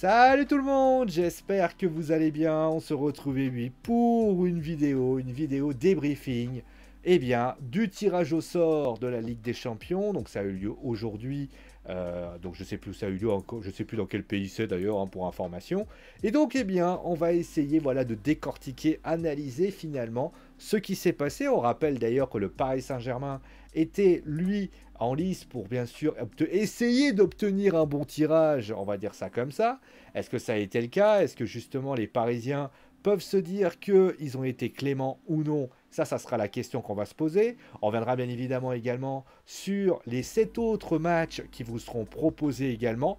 Salut tout le monde, j'espère que vous allez bien. On se retrouve oui, pour une vidéo débriefing, du tirage au sort de la Ligue des Champions. Donc ça a eu lieu aujourd'hui. Donc je sais plus où ça a eu lieu encore, je sais plus dans quel pays c'est d'ailleurs hein, pour information. Et donc on va essayer de décortiquer, analyser finalement ce qui s'est passé. On rappelle d'ailleurs que le Paris Saint-Germain était lui en lice pour bien sûr essayer d'obtenir un bon tirage, on va dire ça comme ça. Est-ce que ça a été le cas? Est-ce que justement les Parisiens peuvent se dire qu'ils ont été cléments ou non? Ça sera la question qu'on va se poser. On reviendra bien évidemment également sur les 7 autres matchs qui vous seront proposés également.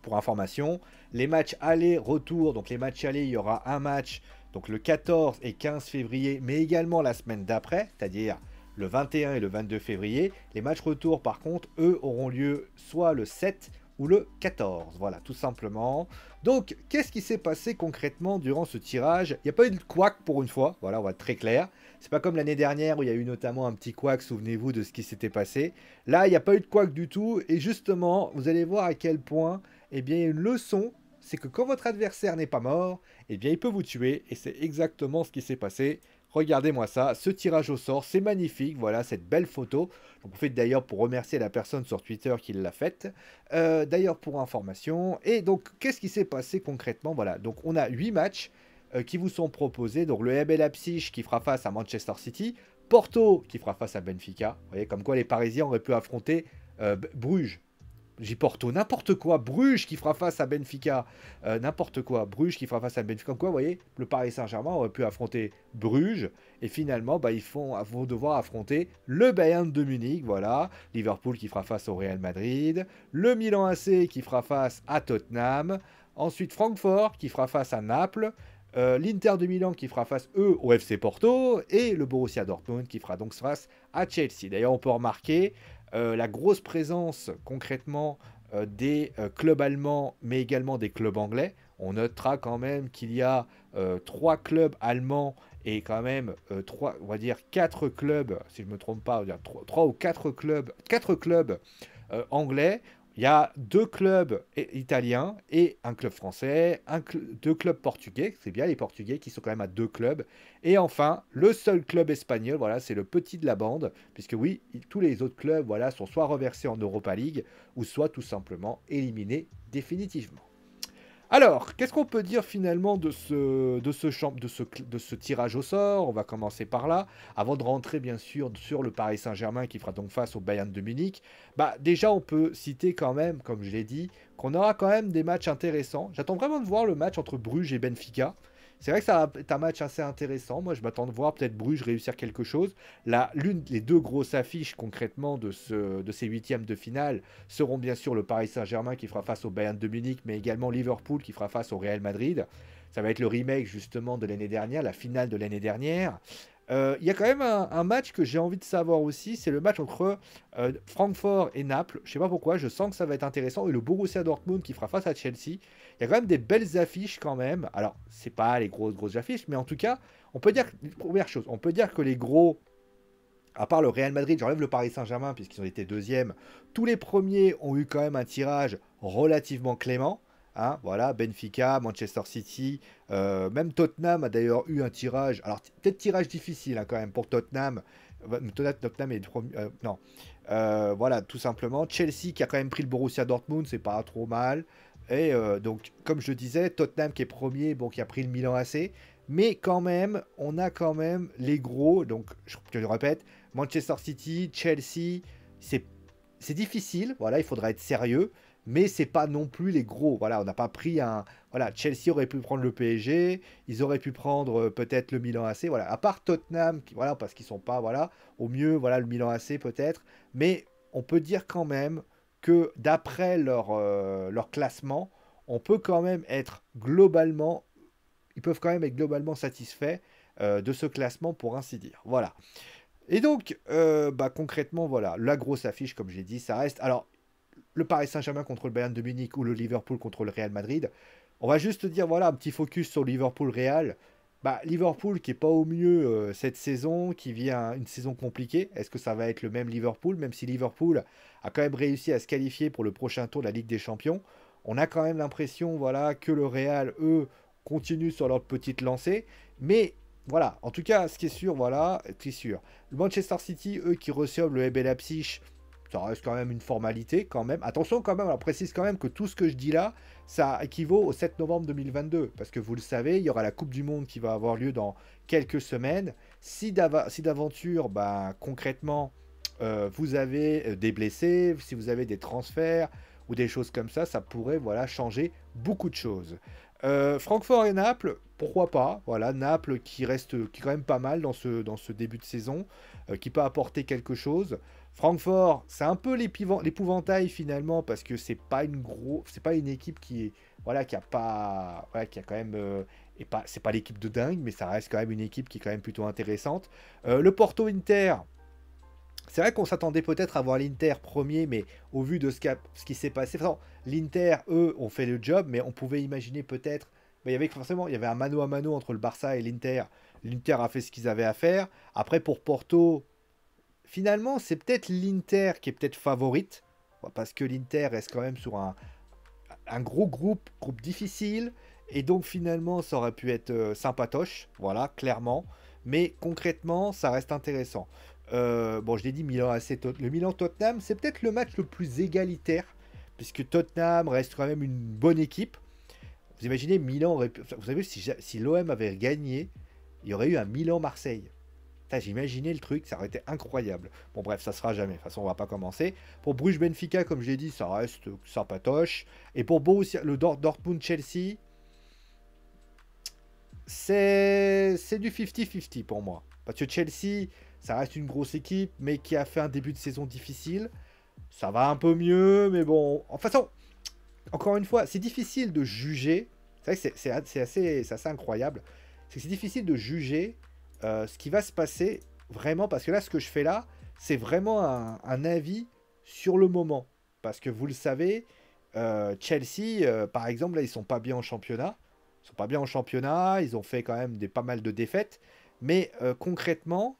Pour information, les matchs aller-retour, donc les matchs aller, il y aura un match donc le 14 et 15 février, mais également la semaine d'après, c'est-à-dire le 21 et le 22 février. Les matchs retour, par contre, eux, auront lieu soit le 7 ou le 14. Voilà, tout simplement. Donc, qu'est-ce qui s'est passé concrètement durant ce tirage? Il n'y a pas eu de couac pour une fois, voilà, on va être très clair. C'est pas comme l'année dernière où il y a eu notamment un petit couac, souvenez-vous de ce qui s'était passé. Là, il n'y a pas eu de couac du tout, et justement, vous allez voir à quel point, il y a une leçon, c'est que quand votre adversaire n'est pas mort, il peut vous tuer, et c'est exactement ce qui s'est passé. Regardez-moi ça, ce tirage au sort, c'est magnifique, voilà cette belle photo. J'en profite d'ailleurs pour remercier la personne sur Twitter qui l'a faite. D'ailleurs pour information, et donc qu'est-ce qui s'est passé concrètement? Voilà, donc on a 8 matchs qui vous sont proposés. Donc le RB Leipzig qui fera face à Manchester City, Porto qui fera face à Benfica. Vous voyez, comme quoi les Parisiens auraient pu affronter Bruges. J'ai Porto, n'importe quoi. Bruges qui fera face à Benfica. N'importe quoi. Bruges qui fera face à Benfica. Comme quoi, vous voyez, le Paris Saint-Germain aurait pu affronter Bruges. Et finalement, ils vont devoir affronter le Bayern de Munich. Voilà. Liverpool qui fera face au Real Madrid. Le Milan AC qui fera face à Tottenham. Ensuite, Francfort qui fera face à Naples. L'Inter de Milan qui fera face, eux, au FC Porto. Et le Borussia Dortmund qui fera donc face à Chelsea. D'ailleurs, on peut remarquer la grosse présence concrètement des clubs allemands, mais également des clubs anglais. On notera quand même qu'il y a 3 clubs allemands et quand même 3, on va dire 4 clubs, si je ne me trompe pas, 3 ou 4 clubs, 4 clubs anglais. Il y a 2 clubs italiens et un club français, 2 clubs portugais, c'est bien les Portugais qui sont quand même à 2 clubs. Et enfin, le seul club espagnol, voilà, c'est le petit de la bande, puisque oui, tous les autres clubs voilà, sont soit reversés en Europa League, ou soit tout simplement éliminés définitivement. Alors, qu'est-ce qu'on peut dire finalement de ce tirage au sort? On va commencer par là, avant de rentrer bien sûr sur le Paris Saint-Germain qui fera donc face au Bayern de Munich. Déjà, on peut citer quand même, comme je l'ai dit, qu'on aura quand même des matchs intéressants. J'attends vraiment de voir le match entre Bruges et Benfica. C'est vrai que ça va être un match assez intéressant. Moi, je m'attends de voir peut-être Bruges réussir quelque chose. Là, les 2 grosses affiches concrètement de ces huitièmes de finale seront bien sûr le Paris Saint-Germain qui fera face au Bayern de Munich, mais également Liverpool qui fera face au Real Madrid. Ça va être le remake justement de l'année dernière, la finale de l'année dernière. Il y a quand même un match que j'ai envie de savoir aussi, c'est le match entre Francfort et Naples. Je sais pas pourquoi, je sens que ça va être intéressant. Et le Borussia Dortmund qui fera face à Chelsea. Il y a quand même des belles affiches quand même. Alors, c'est pas les grosses affiches, mais en tout cas, on peut dire, première chose, on peut dire que les gros, à part le Real Madrid, j'enlève le Paris Saint-Germain puisqu'ils ont été deuxièmes, tous les premiers ont eu quand même un tirage relativement clément. Hein, voilà, Benfica, Manchester City, même Tottenham a d'ailleurs eu un tirage. Alors, peut-être tirage difficile hein, quand même pour Tottenham. Tottenham est premier. Non. Voilà, tout simplement. Chelsea qui a quand même pris le Borussia Dortmund, c'est pas trop mal. Et donc, comme je disais, Tottenham qui est premier, bon, qui a pris le Milan AC. Mais quand même, on a quand même les gros. Donc, je le répète, Manchester City, Chelsea, c'est difficile. Voilà, il faudra être sérieux. Mais c'est pas non plus les gros. Voilà, on n'a pas pris un. Voilà, Chelsea aurait pu prendre le PSG, ils auraient pu prendre peut-être le Milan AC. Voilà, à part Tottenham, voilà, parce qu'ils sont pas. Voilà, au mieux, voilà, le Milan AC peut-être. Mais on peut dire quand même que d'après leur classement, on peut quand même être globalement. Ils peuvent quand même être globalement satisfaits de ce classement pour ainsi dire. Voilà. Et donc, concrètement, voilà, la grosse affiche, comme j'ai dit, ça reste. Alors, le Paris Saint-Germain contre le Bayern de Munich ou le Liverpool contre le Real Madrid. On va juste dire, voilà, un petit focus sur Liverpool-Real. Liverpool qui est pas au mieux cette saison, qui vit une saison compliquée. Est-ce que ça va être le même Liverpool, même si Liverpool a quand même réussi à se qualifier pour le prochain tour de la Ligue des Champions? On a quand même l'impression, voilà, que le Real, eux, continuent sur leur petite lancée. Mais voilà, en tout cas, ce qui est sûr, voilà, c'est sûr. Le Manchester City, eux, qui reçoivent le RB Leipzig, ça reste quand même une formalité, quand même. Attention, quand même, on précise quand même que tout ce que je dis là, ça équivaut au 7 novembre 2022. Parce que vous le savez, il y aura la Coupe du Monde qui va avoir lieu dans quelques semaines. Si d'aventure, bah, concrètement, vous avez des blessés, si vous avez des transferts ou des choses comme ça pourrait voilà, changer beaucoup de choses. Francfort et Naples, pourquoi pas? Voilà, Naples qui reste qui est quand même pas mal dans ce début de saison, qui peut apporter quelque chose. Francfort, c'est un peu l'épouvantail finalement parce que c'est pas une équipe qui est voilà qui a pas voilà, qui a quand même et pas c'est pas l'équipe de dingue, mais ça reste quand même une équipe qui est quand même plutôt intéressante. Le Porto Inter. C'est vrai qu'on s'attendait peut-être à voir l'Inter premier, mais au vu de ce qui s'est passé, l'Inter, eux, ont fait le job, mais on pouvait imaginer peut-être, il y avait forcément, il y avait un mano à mano entre le Barça et l'Inter. L'Inter a fait ce qu'ils avaient à faire. Après, pour Porto, finalement, c'est peut-être l'Inter qui est peut-être favorite, parce que l'Inter reste quand même sur un gros groupe difficile, et donc finalement, ça aurait pu être sympatoche, voilà, clairement. Mais concrètement, ça reste intéressant. Bon, je l'ai dit, le Milan-Tottenham, c'est peut-être le match le plus égalitaire, puisque Tottenham reste quand même une bonne équipe. Vous imaginez, vous savez, si l'OM avait gagné, il y aurait eu un Milan-Marseille. J'imaginais le truc, ça aurait été incroyable. Bon, bref, ça sera jamais. De toute façon, on va pas commencer. Pour Bruges-Benfica, comme je l'ai dit, ça reste sympatoche. Et pour Borussia, le Dortmund-Chelsea, c'est du 50-50 pour moi. Parce que Chelsea, ça reste une grosse équipe, mais qui a fait un début de saison difficile. Ça va un peu mieux, mais bon. En façon, encore une fois, c'est difficile de juger. C'est vrai que c'est assez incroyable. C'est difficile de juger ce qui va se passer vraiment. Parce que là, ce que je fais là, c'est vraiment un avis sur le moment. Parce que vous le savez, Chelsea, par exemple, là, ils sont pas bien en championnat. Ils sont pas bien en championnat. Ils ont fait quand même pas mal de défaites. Mais concrètement,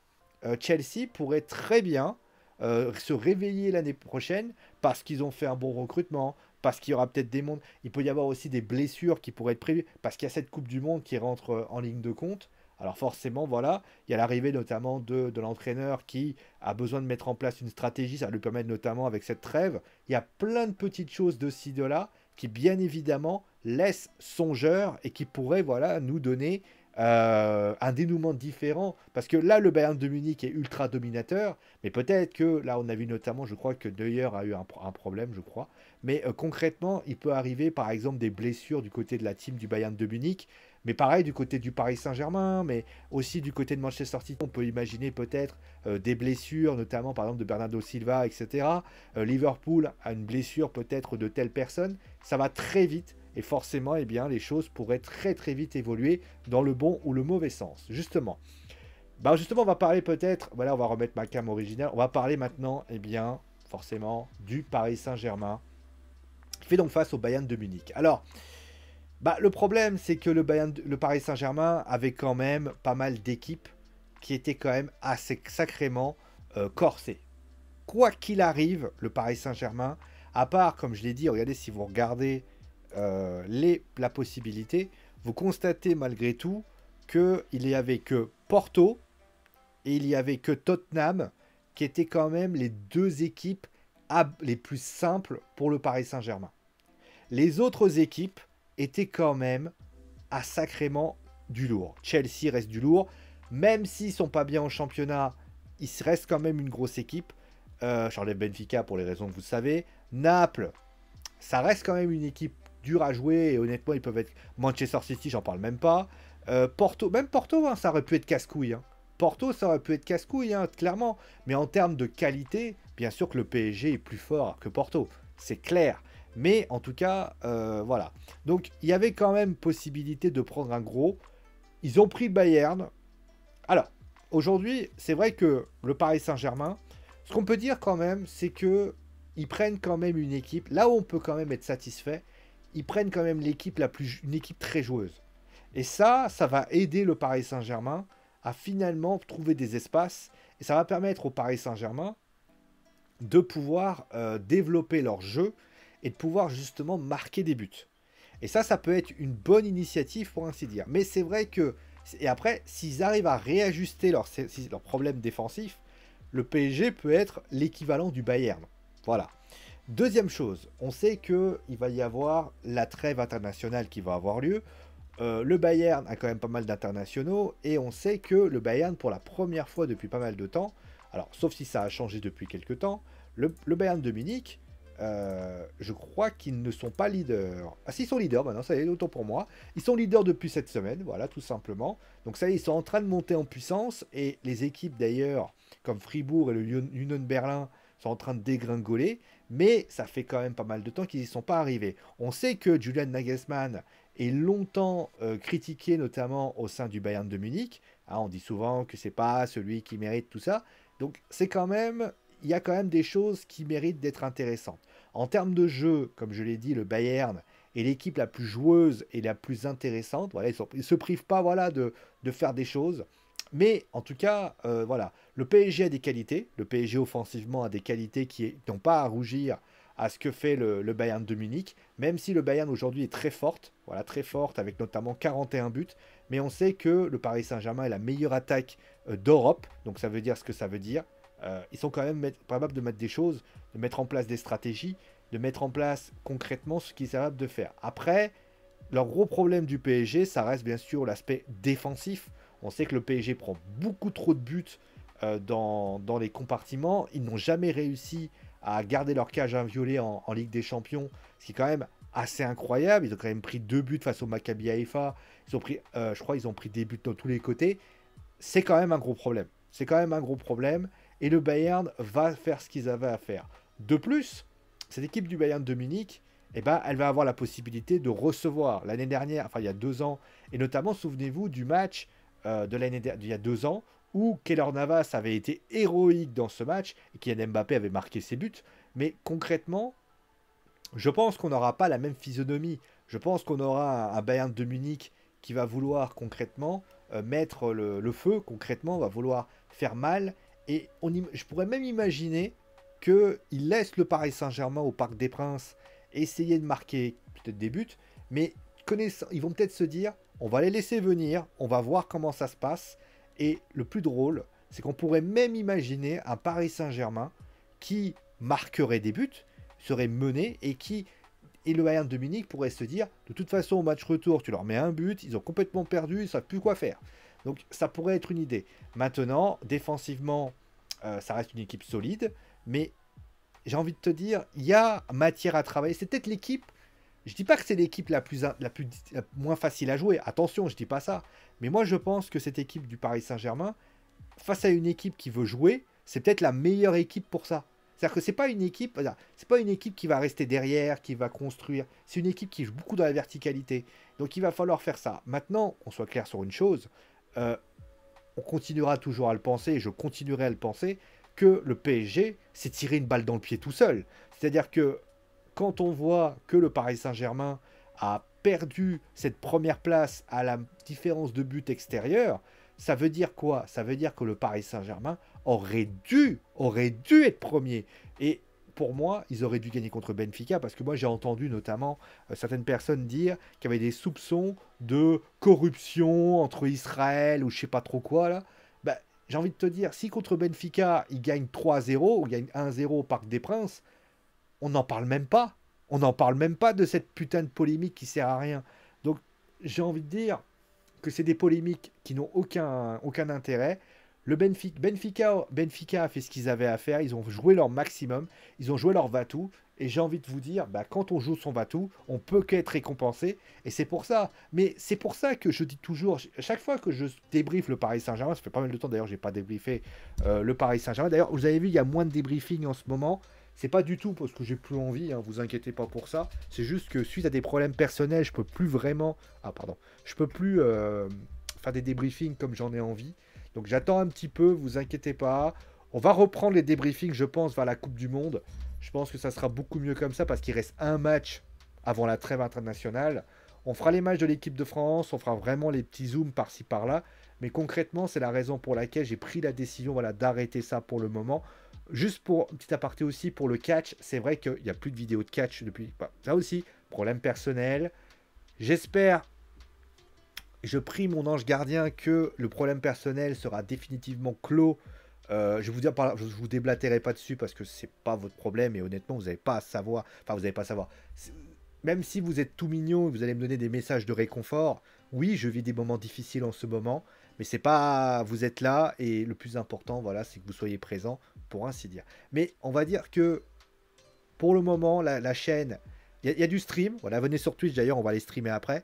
Chelsea pourrait très bien se réveiller l'année prochaine parce qu'ils ont fait un bon recrutement, parce qu'il y aura peut-être des mondes. Il peut y avoir aussi des blessures qui pourraient être prévues parce qu'il y a cette Coupe du Monde qui rentre en ligne de compte. Alors forcément, voilà, il y a l'arrivée notamment de l'entraîneur qui a besoin de mettre en place une stratégie, ça va lui permettre notamment avec cette trêve. Il y a plein de petites choses de ci, de là, qui bien évidemment laissent songeurs et qui pourraient voilà, nous donner un dénouement différent. Parce que là, le Bayern de Munich est ultra dominateur, mais peut-être que, là, on a vu notamment, je crois que Neuer a eu un problème, je crois. Mais concrètement, il peut arriver, par exemple, des blessures du côté de la team du Bayern de Munich. Mais pareil, du côté du Paris Saint-Germain, mais aussi du côté de Manchester City, on peut imaginer peut-être des blessures, notamment par exemple de Bernardo Silva, etc. Liverpool a une blessure peut-être de telle personne. Ça va très vite. Et forcément, eh bien, les choses pourraient très très vite évoluer dans le bon ou le mauvais sens. Justement. Bah justement, on va parler peut-être, voilà, on va remettre ma cam originale. On va parler maintenant, eh bien, forcément, du Paris Saint-Germain, qui fait donc face au Bayern de Munich. Alors, bah, le problème, c'est que le Paris Saint-Germain avait quand même pas mal d'équipes qui étaient quand même assez sacrément corsées. Quoi qu'il arrive, le Paris Saint-Germain, à part, comme je l'ai dit, regardez, si vous regardez la possibilité, vous constatez malgré tout qu'il n'y avait que Porto et il n'y avait que Tottenham qui étaient quand même les deux équipes les plus simples pour le Paris Saint-Germain. Les autres équipes étaient quand même à sacrément du lourd. Chelsea reste du lourd, même s'ils ne sont pas bien en championnat, ils restent quand même une grosse équipe. J'enlève Benfica pour les raisons que vous savez. Naples, ça reste quand même une équipe dure à jouer et honnêtement ils peuvent être Manchester City, j'en parle même pas. Porto, même Porto, hein, ça aurait pu être casse-couille. Hein. Porto, ça aurait pu être casse-couille, hein, clairement. Mais en termes de qualité, bien sûr que le PSG est plus fort que Porto, c'est clair. Mais en tout cas, voilà. Donc il y avait quand même possibilité de prendre un gros. Ils ont pris le Bayern. Alors, aujourd'hui, c'est vrai que le Paris Saint-Germain, ce qu'on peut dire quand même, c'est que ils prennent quand même une équipe. Là où on peut quand même être satisfait, ils prennent quand même une équipe très joueuse. Et ça va aider le Paris Saint-Germain à finalement trouver des espaces. Et ça va permettre au Paris Saint-Germain de pouvoir développer leur jeu et de pouvoir justement marquer des buts. Et ça peut être une bonne initiative pour ainsi dire. Mais c'est vrai que, et après, s'ils arrivent à réajuster leur problème défensif, le PSG peut être l'équivalent du Bayern. Voilà. Deuxième chose, on sait qu'il va y avoir la trêve internationale qui va avoir lieu. Le Bayern a quand même pas mal d'internationaux et on sait que le Bayern, pour la première fois depuis pas mal de temps, alors sauf si ça a changé depuis quelques temps, le Bayern de Munich, je crois qu'ils ne sont pas leaders. Ah si, ils sont leaders maintenant, ça y est, autant pour moi. Ils sont leaders depuis cette semaine, voilà, tout simplement. Donc ça y est, ils sont en train de monter en puissance et les équipes d'ailleurs, comme Fribourg et le Union Berlin, sont en train de dégringoler, mais ça fait quand même pas mal de temps qu'ils n'y sont pas arrivés. On sait que Julian Nagelsmann est longtemps critiqué, notamment au sein du Bayern de Munich. Hein, on dit souvent que c'est pas celui qui mérite tout ça. Donc c'est quand même, il y a quand même des choses qui méritent d'être intéressantes. En termes de jeu, comme je l'ai dit, le Bayern est l'équipe la plus joueuse et la plus intéressante. Voilà, ils ne se privent pas, voilà, de faire des choses. Mais en tout cas, voilà, le PSG a des qualités. Le PSG offensivement a des qualités qui n'ont pas à rougir à ce que fait le Bayern de Munich, même si le Bayern aujourd'hui est très forte, voilà, très forte, avec notamment 41 buts. Mais on sait que le Paris Saint-Germain est la meilleure attaque d'Europe, donc ça veut dire ce que ça veut dire. Ils sont quand même capables de mettre des choses, de mettre en place des stratégies, de mettre en place concrètement ce qu'ils sont capables de faire. Après, leur gros problème du PSG, ça reste bien sûr l'aspect défensif. On sait que le PSG prend beaucoup trop de buts dans les compartiments. Ils n'ont jamais réussi à garder leur cage inviolée en Ligue des Champions, ce qui est quand même assez incroyable. Ils ont quand même pris 2 buts face au Maccabi Haïfa. Ils ont pris, je crois qu'ils ont pris des buts dans tous les côtés. C'est quand même un gros problème. C'est quand même un gros problème. Et le Bayern va faire ce qu'ils avaient à faire. De plus, cette équipe du Bayern de Munich, eh ben, elle va avoir la possibilité de recevoir l'année dernière, enfin il y a 2 ans, et notamment souvenez-vous du match de l'année d'il y a 2 ans, où Keylor Navas avait été héroïque dans ce match, et Kylian Mbappé avait marqué ses buts, mais concrètement, je pense qu'on n'aura pas la même physionomie. Je pense qu'on aura un Bayern de Munich qui va vouloir concrètement mettre le feu, concrètement, va vouloir faire mal, et je pourrais même imaginer qu'il laisse le Paris Saint-Germain au Parc des Princes essayer de marquer peut-être des buts, mais ils vont peut-être se dire, on va les laisser venir, on va voir comment ça se passe, et le plus drôle, c'est qu'on pourrait même imaginer un Paris Saint-Germain qui marquerait des buts, serait mené, et le Bayern de Munich pourrait se dire, de toute façon au match retour, tu leur mets un but, ils ont complètement perdu, ils ne savent plus quoi faire. Donc ça pourrait être une idée. Maintenant, défensivement, ça reste une équipe solide, mais j'ai envie de te dire, il y a matière à travailler. C'est peut-être l'équipe, je dis pas que c'est l'équipe la moins facile à jouer, attention, je dis pas ça, mais moi je pense que cette équipe du Paris Saint-Germain, face à une équipe qui veut jouer, c'est peut-être la meilleure équipe pour ça. C'est-à-dire que c'est pas une équipe qui va rester derrière, qui va construire. C'est une équipe qui joue beaucoup dans la verticalité. Donc il va falloir faire ça. Maintenant, on soit clair sur une chose, on continuera toujours à le penser, et je continuerai à le penser, que le PSG s'est tiré une balle dans le pied tout seul. C'est-à-dire que quand on voit que le Paris Saint-Germain a perdu cette première place à la différence de but extérieur, ça veut dire quoi? Ça veut dire que le Paris Saint-Germain aurait dû être premier. Et pour moi, ils auraient dû gagner contre Benfica, parce que moi j'ai entendu notamment certaines personnes dire qu'il y avait des soupçons de corruption entre Israël ou je sais pas trop quoi là. Bah, j'ai envie de te dire, si contre Benfica, ils gagnent 3-0 ou gagnent 1-0 au Parc des Princes, on n'en parle même pas. On n'en parle même pas de cette putain de polémique qui sert à rien. Donc, j'ai envie de dire que c'est des polémiques qui n'ont aucun intérêt. Le Benfica a fait ce qu'ils avaient à faire. Ils ont joué leur maximum. Ils ont joué leur va-tout. Et j'ai envie de vous dire, bah, quand on joue son va-tout, on peut qu'être récompensé. Et c'est pour ça. Mais c'est pour ça que je dis toujours, à chaque fois que je débriefe le Paris Saint-Germain, ça fait pas mal de temps d'ailleurs, j'ai pas débriefé le Paris Saint-Germain. D'ailleurs, vous avez vu, il y a moins de débriefing en ce moment. C'est pas du tout parce que j'ai plus envie, hein, vous inquiétez pas pour ça. C'est juste que suite à des problèmes personnels, je peux plus vraiment. Ah, pardon. Je peux plus faire des débriefings comme j'en ai envie. Donc j'attends un petit peu, vous inquiétez pas. On va reprendre les débriefings, je pense, vers la Coupe du Monde. Je pense que ça sera beaucoup mieux comme ça parce qu'il reste un match avant la trêve internationale. On fera les matchs de l'équipe de France, on fera vraiment les petits zooms par-ci par-là. Mais concrètement, c'est la raison pour laquelle j'ai pris la décision voilà, d'arrêter ça pour le moment. Juste pour un petit aparté aussi pour le catch, c'est vrai qu'il n'y a plus de vidéos de catch depuis. Bah, ça aussi, problème personnel. J'espère, je prie mon ange gardien que le problème personnel sera définitivement clos. Je vous dire, je vous déblatérerai pas dessus parce que c'est pas votre problème et honnêtement vous n'avez pas à savoir. Enfin vous n'avez pas à savoir. Même si vous êtes tout mignon et vous allez me donner des messages de réconfort, oui je vis des moments difficiles en ce moment, mais c'est pas, vous êtes là et le plus important voilà c'est que vous soyez présent pour ainsi dire. Mais on va dire que pour le moment la chaîne, il y a du stream. Voilà venez sur Twitch d'ailleurs on va les streamer après.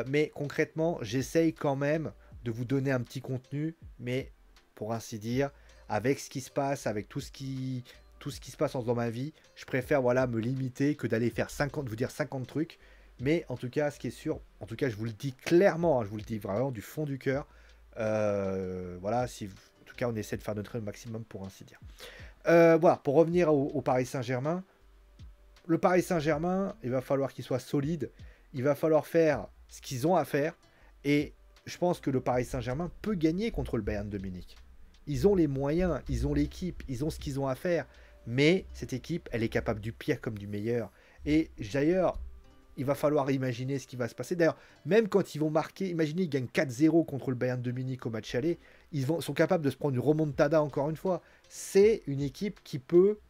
Mais concrètement j'essaye quand même de vous donner un petit contenu, mais pour ainsi dire avec ce qui se passe, avec tout ce qui se passe dans ma vie, je préfère voilà me limiter que d'aller faire 50, vous dire 50 trucs. Mais en tout cas, ce qui est sûr, en tout cas, je vous le dis clairement, hein, je vous le dis vraiment du fond du cœur. Voilà, si en tout cas, on essaie de faire notre maximum pour ainsi dire. Voilà, pour revenir au Paris Saint-Germain, le Paris Saint-Germain, il va falloir qu'il soit solide. Il va falloir faire ce qu'ils ont à faire. Et je pense que le Paris Saint-Germain peut gagner contre le Bayern de Munich. Ils ont les moyens, ils ont l'équipe, ils ont ce qu'ils ont à faire. Mais cette équipe, elle est capable du pire comme du meilleur. Et d'ailleurs, il va falloir imaginer ce qui va se passer. D'ailleurs, même quand ils vont marquer, imaginez, ils gagnent 4-0 contre le Bayern de Munich au match aller, sont capables de se prendre une remontada encore une fois. C'est une équipe qui peut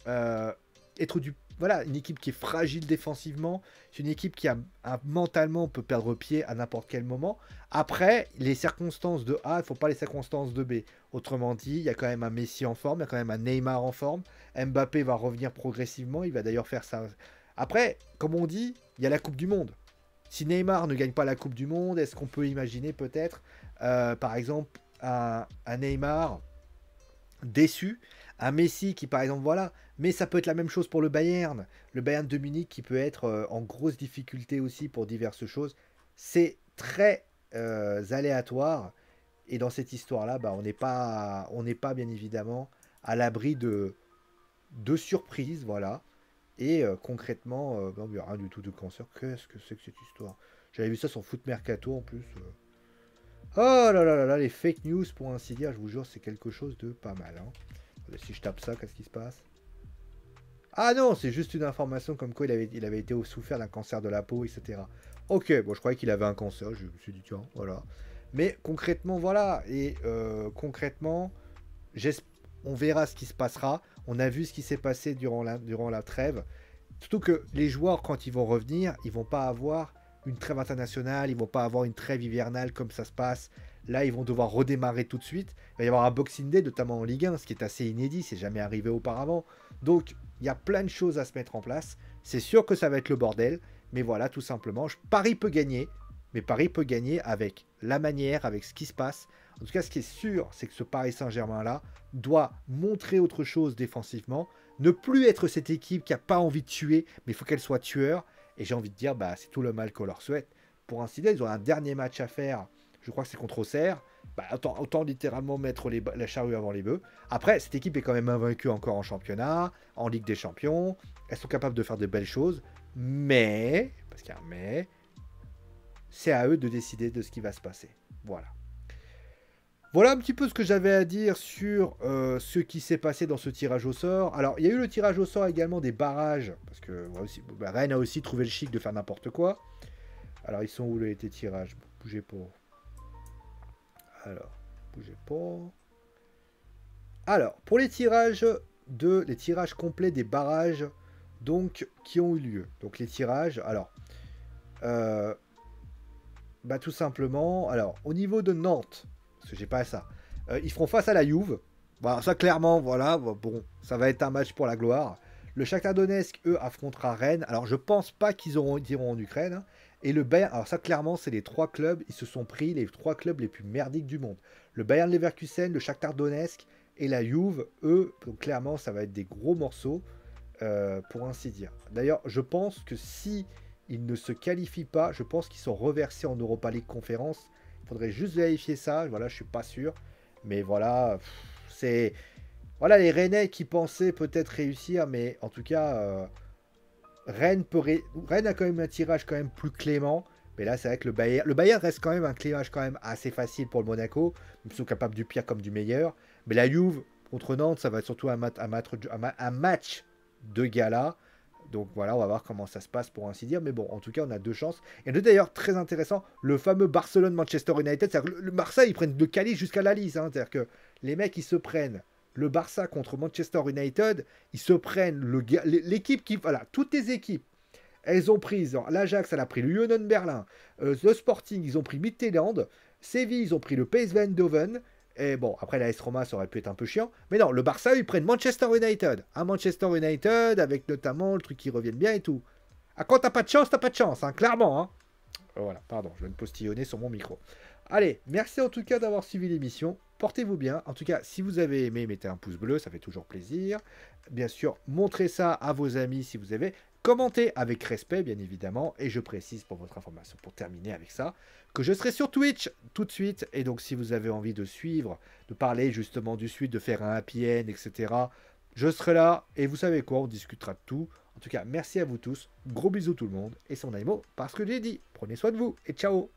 être du... Voilà, une équipe qui est fragile défensivement. C'est une équipe qui mentalement peut perdre pied à n'importe quel moment. Après, les circonstances de A, il ne faut pas les circonstances de B. Autrement dit, il y a quand même un Messi en forme, il y a quand même un Neymar en forme. Mbappé va revenir progressivement, il va d'ailleurs faire ça. Après, comme on dit, il y a la Coupe du Monde. Si Neymar ne gagne pas la Coupe du Monde, est-ce qu'on peut imaginer peut-être, par exemple, un Neymar déçu, un Messi qui par exemple voilà, mais ça peut être la même chose pour le Bayern de Munich qui peut être en grosse difficulté aussi pour diverses choses. C'est très aléatoire et dans cette histoire là bah, on n'est pas bien évidemment à l'abri de surprises voilà et concrètement non, il n'y a rien du tout de cancer. Qu'est-ce que c'est que cette histoire? J'avais vu ça sur Foot Mercato en plus. Oh là là là là, les fake news pour ainsi dire, je vous jure, c'est quelque chose de pas mal. Hein. Si je tape ça, qu'est-ce qui se passe? Ah non, c'est juste une information comme quoi il avait été souffert d'un cancer de la peau, etc. Ok, bon, je croyais qu'il avait un cancer, je me suis dit, tiens, voilà. Mais concrètement, voilà. Et concrètement, on verra ce qui se passera. On a vu ce qui s'est passé durant la trêve. Surtout que les joueurs, quand ils vont revenir, ils vont pas avoir une trêve internationale, ils vont pas avoir une trêve hivernale comme ça se passe. Là, ils vont devoir redémarrer tout de suite. Il va y avoir un Boxing Day, notamment en Ligue 1, ce qui est assez inédit, c'est jamais arrivé auparavant. Donc, il y a plein de choses à se mettre en place. C'est sûr que ça va être le bordel, mais voilà, tout simplement. Paris peut gagner, mais Paris peut gagner avec la manière, avec ce qui se passe. En tout cas, ce qui est sûr, c'est que ce Paris Saint-Germain-là doit montrer autre chose défensivement, ne plus être cette équipe qui n'a pas envie de tuer, mais il faut qu'elle soit tueur. Et j'ai envie de dire, bah, c'est tout le mal qu'on leur souhaite. Pour ainsi dire, ils ont un dernier match à faire. Je crois que c'est contre Auxerre. Bah, autant littéralement mettre la charrue avant les bœufs. Après, cette équipe est quand même invaincue encore en championnat, en Ligue des Champions. Elles sont capables de faire de belles choses. Mais, parce qu'il y a un mais, c'est à eux de décider de ce qui va se passer. Voilà. Voilà un petit peu ce que j'avais à dire sur ce qui s'est passé dans ce tirage au sort. Alors, il y a eu le tirage au sort également des barrages, parce que Rennes a aussi trouvé le chic de faire n'importe quoi. Alors, ils sont où les tirages? Bougez pas. Alors, bougez pas. Alors, pour les tirages complets des barrages, donc, qui ont eu lieu. Donc, les tirages, alors, bah, tout simplement, alors, au niveau de Nantes, parce que j'ai pas ça. Ils feront face à la Juve. Bon, ça clairement, voilà, bon, ça va être un match pour la gloire. Le Shakhtar Donetsk, eux, affrontera Rennes. Alors, je pense pas qu'ils iront en Ukraine. Hein. Et le Bayern, alors ça clairement, c'est les trois clubs, ils se sont pris les trois clubs les plus merdiques du monde. Le Bayern Leverkusen, le Shakhtar Donetsk et la Juve, eux, donc clairement, ça va être des gros morceaux, pour ainsi dire. D'ailleurs, je pense que si ils ne se qualifient pas, je pense qu'ils sont reversés en Europa League Conférence. Il faudrait juste vérifier ça. Voilà, je suis pas sûr. Mais voilà, c'est... Voilà les Rennais qui pensaient peut-être réussir. Mais en tout cas, Rennes a quand même un tirage quand même plus clément. Mais là, c'est vrai que le Bayern reste quand même un tirage quand même assez facile pour le Monaco. Ils sont capables du pire comme du meilleur. Mais la Juve contre Nantes, ça va être surtout un match de gala. Donc voilà, on va voir comment ça se passe pour ainsi dire. Mais bon, en tout cas, on a deux chances. Et d'ailleurs, très intéressant, le fameux Barcelone-Manchester United. C'est-à-dire que le Barça, ils prennent de Cali jusqu'à la liste. Hein. C'est-à-dire que les mecs, ils se prennent le Barça contre Manchester United. Ils se prennent l'équipe qui... Voilà, toutes les équipes. Elles ont pris, l'Ajax, elle a pris le Union Berlin, le Sporting, ils ont pris Midtjylland, Séville, ils ont pris le PSV Eindhoven, et bon, après la AS Roma, ça aurait pu être un peu chiant, mais non, le Barça, ils prennent Manchester United, un Manchester United, avec notamment le truc qui revienne bien et tout. Ah, quand t'as pas de chance, hein, clairement, hein. Voilà, pardon, je viens de postillonner sur mon micro. Allez, merci en tout cas d'avoir suivi l'émission. Portez-vous bien. En tout cas, si vous avez aimé, mettez un pouce bleu, ça fait toujours plaisir. Bien sûr, montrez ça à vos amis si vous avez. Commentez avec respect, bien évidemment. Et je précise pour votre information, pour terminer avec ça, que je serai sur Twitch tout de suite. Et donc, si vous avez envie de suivre, de parler justement du suite, de faire un happy end, etc., je serai là. Et vous savez quoi, on discutera de tout. En tout cas, merci à vous tous. Gros bisous tout le monde. Et son animaux, parce que j'ai dit. Prenez soin de vous et ciao.